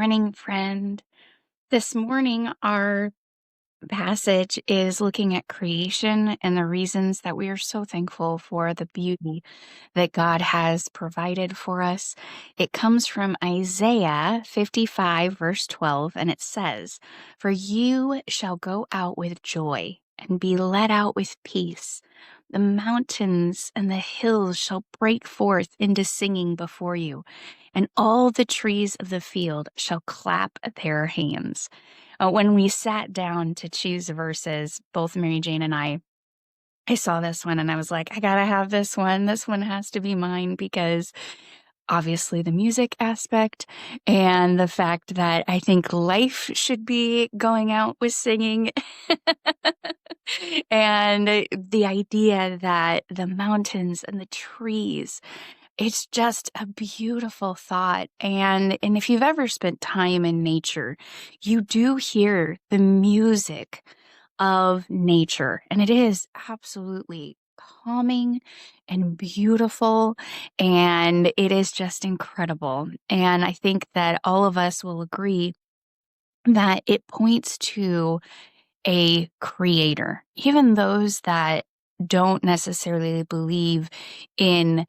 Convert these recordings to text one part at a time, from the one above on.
morning, friend. This morning, our passage is looking at creation and the reasons that we are so thankful for the beauty that God has provided for us. It comes from Isaiah 55, verse 12, and it says, "For you shall go out with joy and be led out with peace. The mountains and the hills shall break forth into singing before you, and all the trees of the field shall clap their hands." When we sat down to choose verses, both Mary Jane and I saw this one and I was like, I gotta have this one. This one has to be mine because obviously the music aspect and the fact that I think life should be going out with singing. And the idea that the mountains and the trees, it's just a beautiful thought. And if you've ever spent time in nature, you do hear the music of nature, and it is absolutely calming and beautiful, and it is just incredible. And I think that all of us will agree that it points to a creator, even those that don't necessarily believe in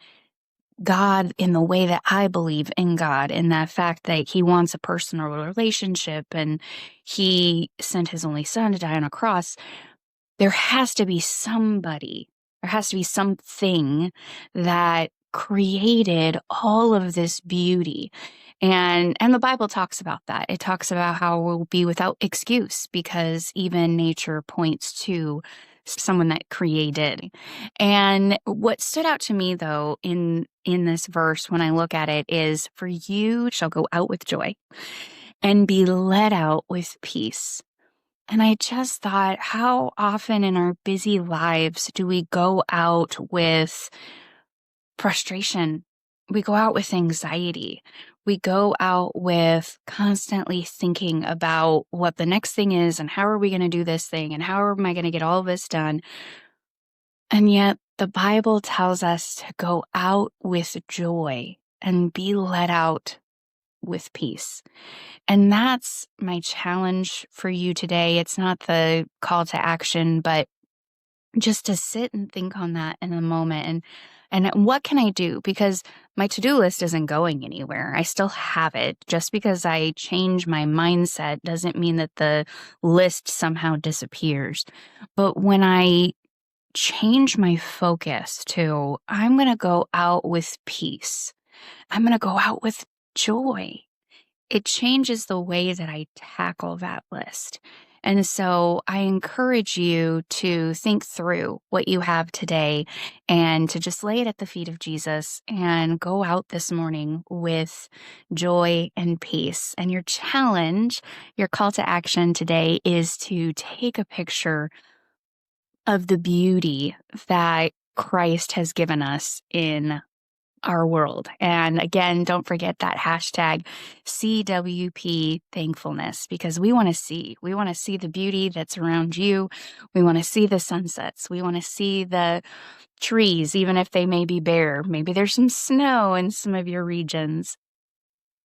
God in the way that I believe in God, in that fact that he wants a personal relationship and he sent his only son to die on a cross. There has to be somebody, there has to be something that created all of this beauty. And the Bible talks about that. It talks about how we'll be without excuse because even nature points to someone that created. And what stood out to me though in this verse when I look at it is, "For you shall go out with joy and be led out with peace." And I just thought, how often in our busy lives do we go out with frustration? We go out with anxiety. We go out with constantly thinking about what the next thing is and how are we going to do this thing and how am I going to get all this done? And yet the Bible tells us to go out with joy and be led out with peace. And that's my challenge for you today. It's not the call to action, but just to sit and think on that in a moment and what can I do? Because my to-do list isn't going anywhere. I still have it. Just because I change my mindset doesn't mean that the list somehow disappears. But when I change my focus to, I'm going to go out with peace, I'm going to go out with joy, it changes the way that I tackle that list. And so I encourage you to think through what you have today and to just lay it at the feet of Jesus and go out this morning with joy and peace. And your challenge, your call to action today is to take a picture of the beauty that Christ has given us in our world. And again, don't forget that hashtag CWP thankfulness, because we want to see the beauty that's around you. We want to see the sunsets. We want to see the trees, even if they may be bare. Maybe there's some snow in some of your regions.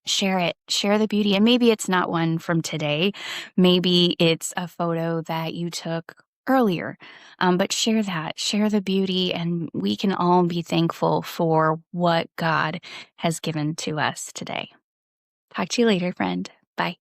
Share it, share the beauty. And maybe it's not one from today. Maybe it's a photo that you took earlier. But share that, share the beauty, and we can all be thankful for what God has given to us today. Talk to you later, friend. Bye.